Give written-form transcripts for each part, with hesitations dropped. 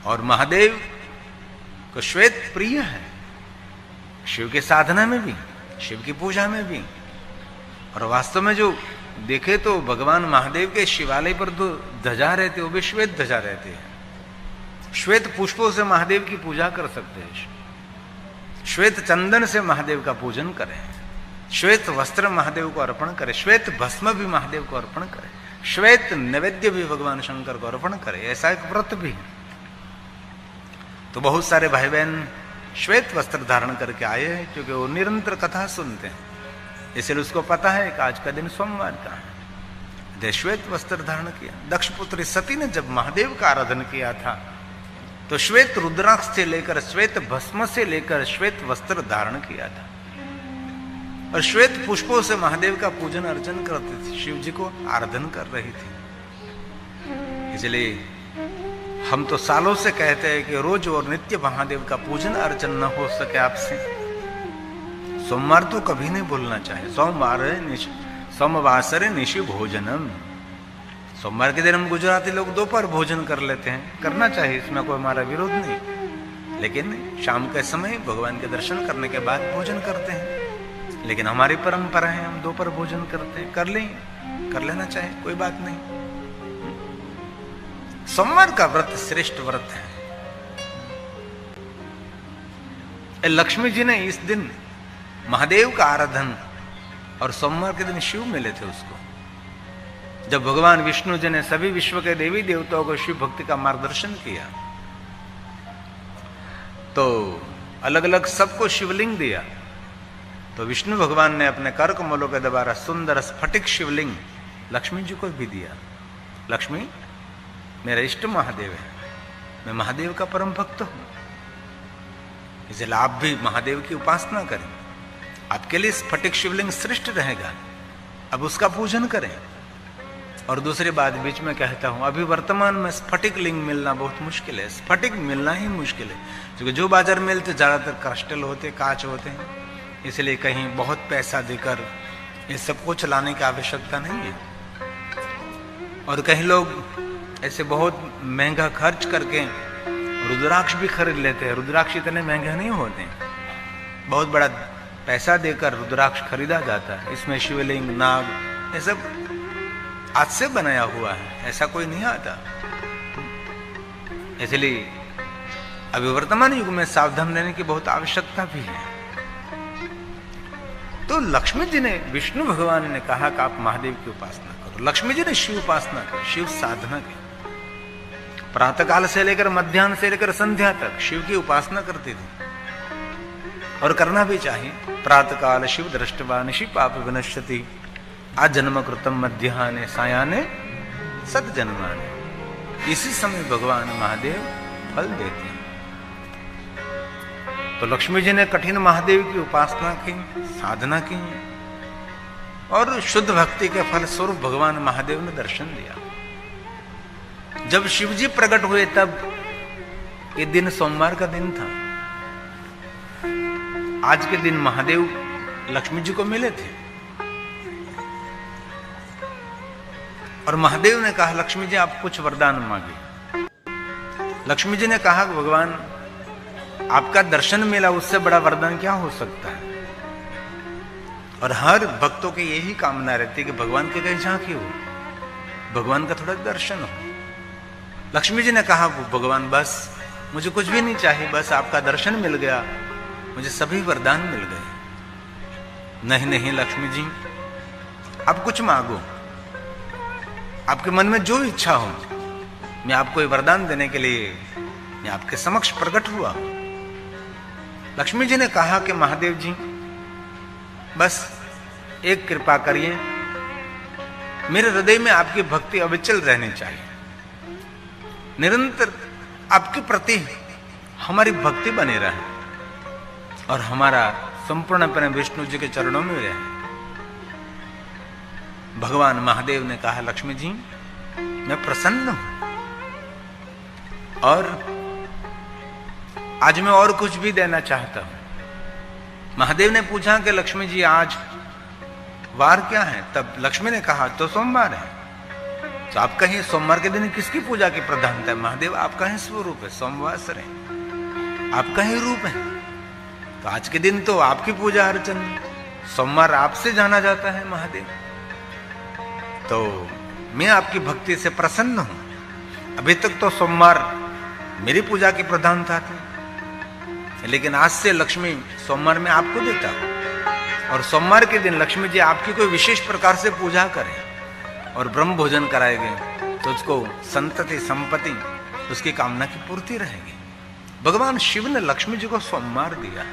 और महादेव को श्वेत प्रिय है, शिव के साधना में भी, शिव की पूजा में भी। और वास्तव में जो देखे तो भगवान महादेव के शिवालय पर तो ध्वजा रहते, वो भी श्वेत ध्वजा रहते हैं। श्वेत पुष्पों से महादेव की पूजा कर सकते हैं, श्वेत चंदन से महादेव का पूजन करें, श्वेत वस्त्र महादेव को अर्पण करें, श्वेत भस्म भी महादेव को अर्पण करें, श्वेत नैवेद्य भी भगवान शंकर को अर्पण करें। ऐसा एक व्रत भी है। तो बहुत सारे भाई बहन श्वेत वस्त्र धारण करके आए हैं, क्योंकि वो निरंतर कथा सुनते हैं, इसलिए उसको पता है कि आज का दिन सोमवार का है। श्वेत वस्त्र धारण किया। दक्ष पुत्री सती ने जब महादेव का आराधन किया था तो श्वेत रुद्राक्ष से लेकर, श्वेत भस्म से लेकर श्वेत वस्त्र धारण किया था, और श्वेत पुष्पों से महादेव का पूजन अर्चन करते थे, शिव जी को आराधन कर रही थी। इसलिए हम तो सालों से कहते हैं कि रोज और नित्य महादेव का पूजन अर्चन न हो सके आपसे, सोमवार तो कभी नहीं भूलना चाहिए। सोमवासरे निशि भोजनम, सोमवार के दिन हम गुजराती लोग दोपहर भोजन कर लेते हैं, करना चाहिए, इसमें कोई हमारा विरोध नहीं, लेकिन शाम के समय भगवान के दर्शन करने के बाद भोजन करते हैं। लेकिन हमारी परंपरा है, हम दोपहर भोजन करते हैं, कर लेना चाहिए, कोई बात नहीं। सोमवार का व्रत श्रेष्ठ व्रत है। लक्ष्मी जी ने इस दिन महादेव का आराधन, और सोमवार के दिन शिव मिले थे उसको। जब भगवान विष्णु जी ने सभी विश्व के देवी देवताओं को शिव भक्ति का मार्गदर्शन किया, तो अलग अलग सबको शिवलिंग दिया, तो विष्णु भगवान ने अपने कर कमलों के द्वारा सुंदर स्फटिक शिवलिंग लक्ष्मी जी को भी दिया। लक्ष्मी मेरा इष्ट महादेव है, मैं महादेव का परम भक्त हूं, इसलिए आप भी महादेव की उपासना करें, आपके लिए स्फटिक शिवलिंग श्रेष्ठ रहेगा, अब उसका पूजन करें। और दूसरी बात बीच में कहता हूं, अभी वर्तमान में स्फटिक लिंग मिलना बहुत मुश्किल है, स्फटिक मिलना ही मुश्किल है, क्योंकि जो बाजार में मिलते ज्यादातर क्रिस्टल होते, कांच होते हैं, इसलिए कहीं बहुत पैसा देकर ये सब कुछ लाने की आवश्यकता नहीं है। और कहीं लोग ऐसे बहुत महंगा खर्च करके रुद्राक्ष भी खरीद लेते हैं। रुद्राक्ष इतने महंगे नहीं होते, बहुत बड़ा पैसा देकर रुद्राक्ष खरीदा जाता है, इसमें शिवलिंग, नाग, ये सब आज से बनाया हुआ है, ऐसा कोई नहीं आता। इसलिए अभी वर्तमान युग में सावधान रहने की बहुत आवश्यकता भी है। तो लक्ष्मी जी ने, विष्णु भगवान ने कहा कि आप महादेव की उपासना करो, लक्ष्मी जी ने शिव उपासना की, शिव साधना की, प्रातः काल से लेकर मध्याह्न से लेकर संध्या तक शिव की उपासना करती थी, और करना भी चाहिए। प्रातः काल शिव दृष्टवा निशि पाप विनश्यति, आजन्म कृतम मध्याह्ने सायाने सत जन्माने, इसी समय भगवान महादेव फल देते हैं। तो लक्ष्मी जी ने कठिन महादेव की उपासना की, साधना की, और शुद्ध भक्ति के फल स्वरूप भगवान महादेव ने दर्शन दिया। जब शिव जी प्रकट हुए तब ये दिन सोमवार का दिन था। आज के दिन महादेव लक्ष्मी जी को मिले थे, और महादेव ने कहा लक्ष्मी जी आप कुछ वरदान मांगे। लक्ष्मी जी ने कहा भगवान आपका दर्शन मिला, उससे बड़ा वरदान क्या हो सकता है। और हर भक्तों की यही कामना रहती है कि भगवान के कहीं झांकी हो, भगवान का थोड़ा दर्शन हो। लक्ष्मी जी ने कहा भगवान बस मुझे कुछ भी नहीं चाहिए, बस आपका दर्शन मिल गया, मुझे सभी वरदान मिल गए। नहीं नहीं लक्ष्मी जी, आप कुछ मांगो, आपके मन में जो इच्छा हो, मैं आपको ये वरदान देने के लिए मैं आपके समक्ष प्रकट हुआ। लक्ष्मी जी ने कहा कि महादेव जी बस एक कृपा करिए, मेरे हृदय में आपकी भक्ति अविचल रहनी चाहिए, निरंतर आपके प्रति हमारी भक्ति बने रहे, और हमारा संपूर्णपणे विष्णु जी के चरणों में रहे। भगवान महादेव ने कहा लक्ष्मी जी मैं प्रसन्न हूं, और आज मैं और कुछ भी देना चाहता हूं। महादेव ने पूछा कि लक्ष्मी जी आज वार क्या है, तब लक्ष्मी ने कहा तो सोमवार है। तो आपका ही सोमवार के दिन किसकी पूजा की प्रधानता है? महादेव आपका ही स्वरूप है, सोमवासर है, आपका ही रूप है। तो आज के दिन तो आपकी पूजा अर्चन, सोमवार आपसे जाना जाता है महादेव। तो मैं आपकी भक्ति से प्रसन्न हूं। अभी तक तो सोमवार मेरी पूजा की प्रधानता थी, लेकिन आज से लक्ष्मी सोमवार में आपको देता हूं। और सोमवार के दिन लक्ष्मी जी आपकी कोई विशेष प्रकार से पूजा करें और ब्रह्म भोजन कराएंगे तो उसको संतति संपत्ति उसकी कामना की पूर्ति रहेगी। भगवान शिव ने लक्ष्मी जी को सोमवार दिया।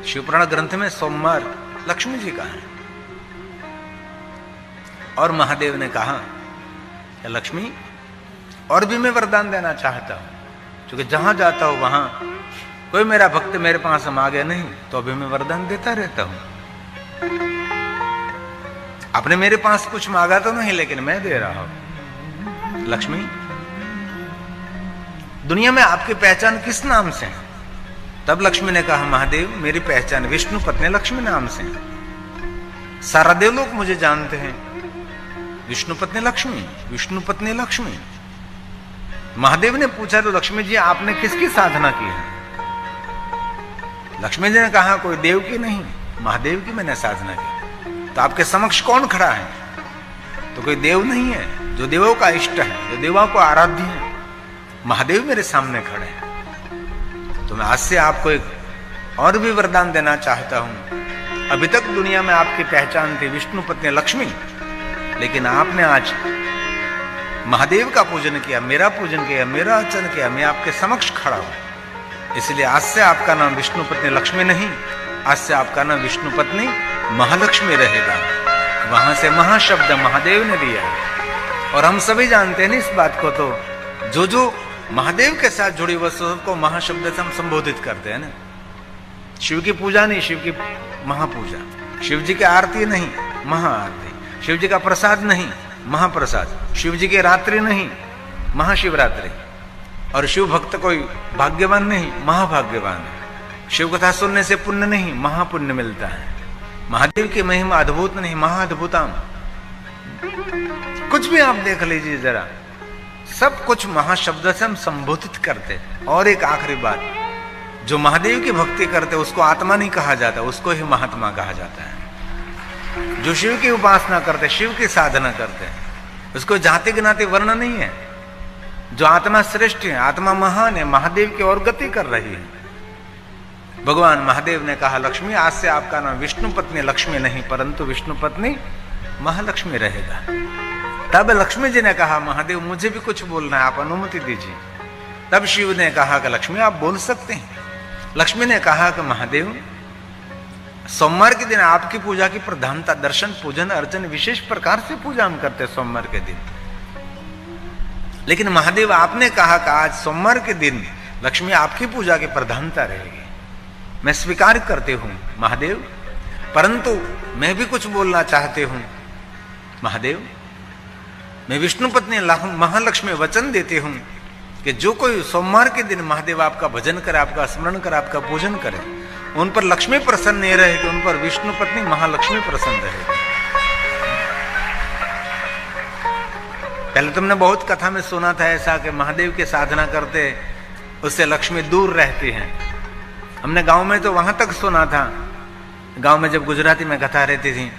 शिवपुराण ग्रंथ में सोमवार लक्ष्मी जी का है। और महादेव ने कहा कि लक्ष्मी और भी मैं वरदान देना चाहता हूं, क्योंकि जहां जाता हूं वहां कोई मेरा भक्त मेरे पास मांगे नहीं तो अभी मैं वरदान देता रहता हूं। आपने मेरे पास कुछ मांगा तो नहीं, लेकिन मैं दे रहा हूं। लक्ष्मी, दुनिया में आपकी पहचान किस नाम से है? तब लक्ष्मी ने कहा महादेव मेरी पहचान विष्णु पत्नी लक्ष्मी नाम से है। सारा देवलोक मुझे जानते हैं, विष्णु पत्नी लक्ष्मी, विष्णु पत्नी लक्ष्मी। महादेव ने पूछा तो लक्ष्मी जी आपने किसकी साधना की है? लक्ष्मी जी ने कहा कोई देव की नहीं, महादेव की मैंने साधना की। तो आपके समक्ष कौन खड़ा है? तो कोई देव नहीं है, जो देवों का इष्ट है, जो देवों को आराध्य है, महादेव मेरे सामने खड़े हैं। तो मैं आज से आपको एक और भी वरदान देना चाहता हूं। अभी तक दुनिया में आपकी पहचान थी विष्णु पत्नी लक्ष्मी, लेकिन आपने आज महादेव का पूजन किया, मेरा पूजन किया, मेरा अर्चन किया, मैं आपके समक्ष खड़ा हूं। इसलिए आज से आपका नाम विष्णु पत्नी लक्ष्मी नहीं, आज से आपका नाम विष्णु पत्नी महालक्ष्मी रहेगा। वहां से महाशब्द महादेव ने दिया है। और हम सभी जानते हैं इस बात को, तो जो महादेव के साथ जुड़ी वस्तु को महाशब्द से हम संबोधित करते हैं ना। शिव की पूजा नहीं, शिव की महापूजा, शिव जी की आरती नहीं, महाआरती, शिव जी का प्रसाद नहीं, महाप्रसाद, शिव जी की रात्रि नहीं, महाशिवरात्रि। और शिव भक्त कोई भाग्यवान नहीं, महाभाग्यवान है। शिव कथा सुनने से पुण्य नहीं, महापुण्य मिलता है। महादेव की महिमा अद्भुत नहीं, महाअद्भुतम। कुछ भी आप देख लीजिए जरा, सब कुछ महाशब्द से हम संबोधित करते। और एक आखिरी बात, जो महादेव की भक्ति करते उसको आत्मा नहीं कहा जाता, उसको ही महात्मा कहा जाता है। जो शिव की उपासना करते, शिव की साधना करते हैं, उसको जाति ज्ञाति वर्ण नहीं है। जो आत्मा श्रेष्ठ है, आत्मा महान है, महादेव की ओर गति कर रही है। भगवान महादेव ने कहा लक्ष्मी आज से आपका नाम विष्णु पत्नी लक्ष्मी नहीं, परंतु विष्णु पत्नी महालक्ष्मी रहेगा। तब लक्ष्मी जी ने कहा महादेव मुझे भी कुछ बोलना है, आप अनुमति दीजिए। तब शिव ने कहा कि लक्ष्मी आप बोल सकते हैं। लक्ष्मी ने कहा कि महादेव सोमवार के दिन आपकी पूजा की प्रधानता, दर्शन पूजन अर्चन विशेष प्रकार से पूजा हम करते हैं सोमवार के दिन। लेकिन महादेव आपने कहा कि आज सोमवार के दिन लक्ष्मी आपकी पूजा की प्रधानता रहेगी। मैं स्वीकार करते हूं महादेव, परंतु मैं भी कुछ बोलना चाहते हूं महादेव। मैं विष्णु पत्नी महालक्ष्मी वचन देते हूं कि जो कोई सोमवार के दिन महादेव आपका भजन करे, आपका स्मरण करे, आपका पूजन करे, उन पर लक्ष्मी प्रसन्न नहीं रहेगी, उन पर विष्णु पत्नी महालक्ष्मी प्रसन्न रहेगी। पहले तुमने बहुत कथा में सुना था ऐसा कि महादेव की साधना करते उससे लक्ष्मी दूर रहती है। हमने गांव में तो वहां तक सुना था, गांव में जब गुजराती में कथा रहती थी,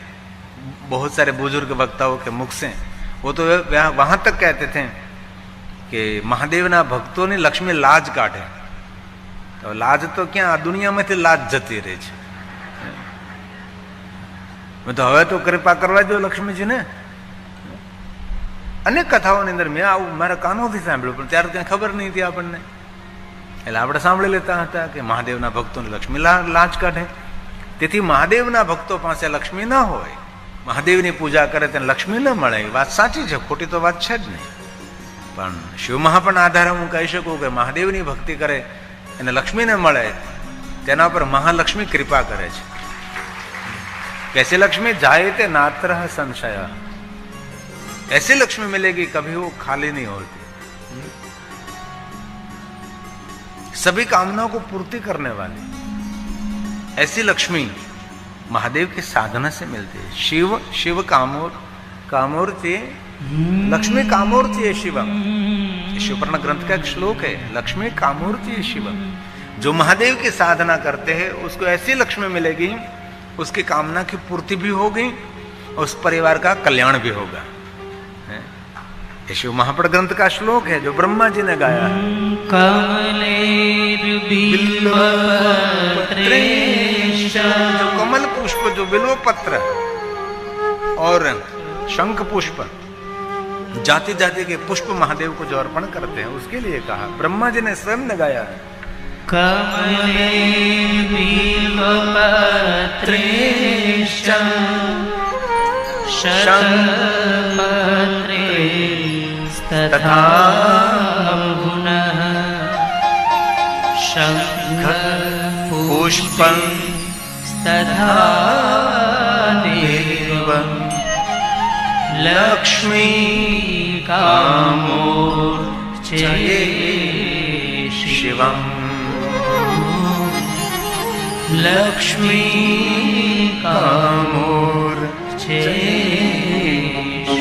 बहुत सारे बुजुर्ग वक्ताओं के मुख से वो तो वहां तक कहते थे कि महादेव ना भक्तों ने लक्ष्मी लाज काटे। तो लाज तो क्या दुनिया में थी, लाज जती रही है। मैं तो हवे तो कृपा करवा दो लक्ष्मी जी ने। अनेक कथाओं अंदर मैं आવું મારા કાનોથી સાંભળ્યું, પણ ત્યારે ત્યાં ખબર નહીં હતી આપણને, એટલે આપણે સાંભળી લેતા હતા કે મહાદેવના ભક્તોને લક્ષ્મી લાજ કાઢે। તેથી મહાદેવના ભક્તો પાસે લક્ષ્મી ન હોય, મહાદેવની પૂજા કરે તેને લક્ષ્મી ન મળે, એ વાત સાચી છે, ખોટી તો વાત છે જ નહીં। પણ શિવમાં પણ આધારે હું કહી શકું કે મહાદેવની ભક્તિ કરે એને લક્ષ્મી ન મળે, તેના પર મહાલક્ષ્મી કૃપા કરે છે। कैसे लक्ष्मी जाए ते नात्र संशय, ऐसी लक्ष्मी मिलेगी कभी वो खाली नहीं होती, सभी कामनाओं को पूर्ति करने वाली ऐसी लक्ष्मी महादेव की साधना से मिलती है। शिव शिव कामोर कामोर्ति लक्ष्मी कामोर्ति है शिवम। शिवपुराण ग्रंथ का एक श्लोक है, लक्ष्मी कामोर्ति है शिवम। जो महादेव की साधना करते हैं उसको ऐसी लक्ष्मी मिलेगी, उसकी कामना की पूर्ति भी होगी और उस परिवार का कल्याण भी होगा। ये शिव महापुराण ग्रंथ का श्लोक है जो ब्रह्मा जी ने गाया है। जो कमल पुष्प, जो बिल्व पत्र और शंख पुष्प, जाति जाति के पुष्प महादेव को जो अर्पण करते हैं उसके लिए कहा, ब्रह्मा जी ने स्वयं ने गाया है। कमले बिल्वपत्रेश्च शतपत्रेस्तथा पुनः शंखपुष्पं तथा देवं लक्ष्मी कामोर्चये शिवम्। लक्ष्मी कामोर्चये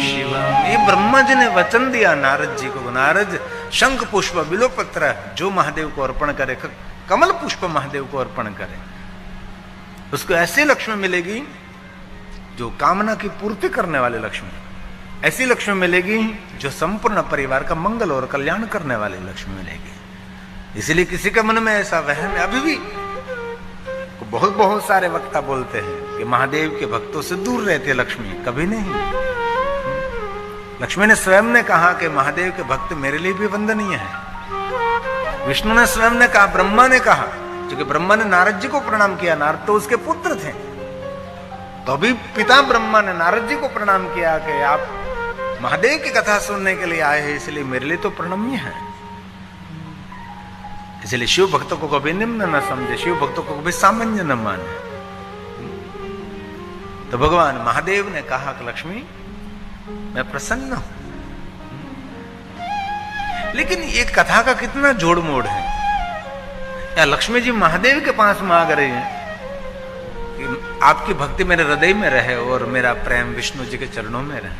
शिवम्। ये ब्रह्मा जी ने वचन दिया नारद जी को। नारद शंख पुष्प बिल्व पत्र जो महादेव को अर्पण करे, कमल पुष्प महादेव को अर्पण करे, उसको ऐसी लक्ष्मी मिलेगी जो कामना की पूर्ति करने वाली लक्ष्मी, ऐसी लक्ष्मी मिलेगी जो संपूर्ण परिवार का मंगल और कल्याण करने वाली लक्ष्मी मिलेगी। इसलिए किसी के मन में ऐसा वहम है, अभी भी बहुत बहुत सारे वक्ता बोलते हैं कि महादेव के भक्तों से दूर रहती है लक्ष्मी। कभी नहीं। लक्ष्मी ने स्वयं ने कहा कि महादेव के भक्त मेरे लिए भी वंदनीय है। विष्णु ने स्वयं ने कहा, ब्रह्मा ने कहा, क्योंकि ब्रह्मा ने नारद जी को प्रणाम किया, नारद तो उसके पुत्र थे, तो अभी पिता ब्रह्मा ने नारद जी को प्रणाम किया कि आप महादेव की कथा सुनने के लिए आए हैं, इसलिए मेरे लिए तो प्रणम्य है। इसलिए शिव भक्तों को कभी निम्न न समझे, शिव भक्तों को कभी सामान्य न माने। तो भगवान महादेव ने कहा कि लक्ष्मी मैं प्रसन्न हूं। लेकिन ये कथा का कितना जोड़ मोड़ है। या लक्ष्मी जी महादेव के पास मांग रही है कि आपकी भक्ति मेरे हृदय में रहे और मेरा प्रेम विष्णु जी के चरणों में रहे।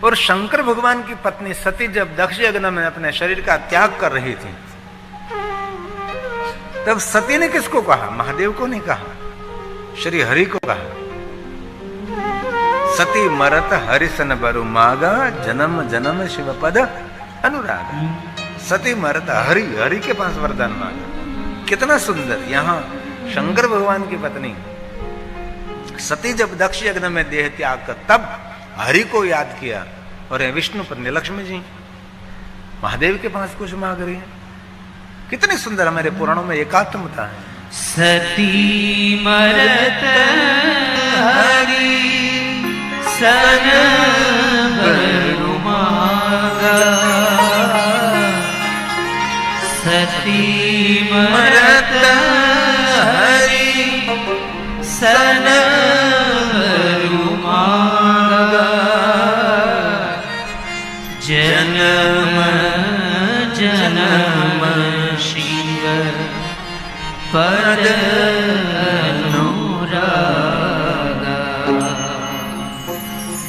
और शंकर भगवान की पत्नी सती जब दक्ष यज्ञ में अपने शरीर का त्याग कर रही थी, तब सती ने किसको कहा? महादेव को नहीं कहा, श्री हरि को कहा। सती मरत हरिसन बरु मागा, जन्म जन्म शिव पद अनुराग। सती मरत हरि के पास वरदान मांगा। कितना सुंदर। यहां शंकर भगवान की पत्नी सती जब दक्ष यज्ञ में देह त्याग कर तब हरि को याद किया, और विष्णु पत्नी लक्ष्मी जी महादेव के पास कुछ मांग रही है। कितनी सुंदर हमारे पुराणों में एकात्मता है। सती मरत हरि सन बरु मागा, सती मरत हरि सन बरु मागा, जन्म जन्म शिव पद अनुरागा,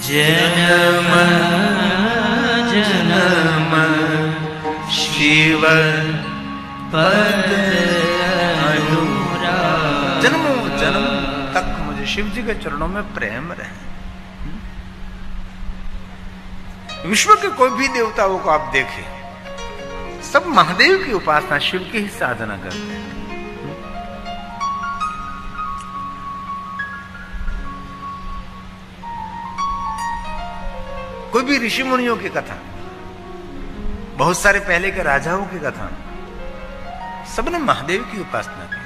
जन्म जन्म शिव पद अनुरागा। जन्मों जन्म तक मुझे शिव जी के चरणों में प्रेम रहे। विश्व के कोई भी देवताओं को आप देखें, सब महादेव की उपासना, शिव की ही साधना करते हैं। कोई भी ऋषि मुनियों की कथा, बहुत सारे पहले के राजाओं की कथा, सबने महादेव की उपासना की।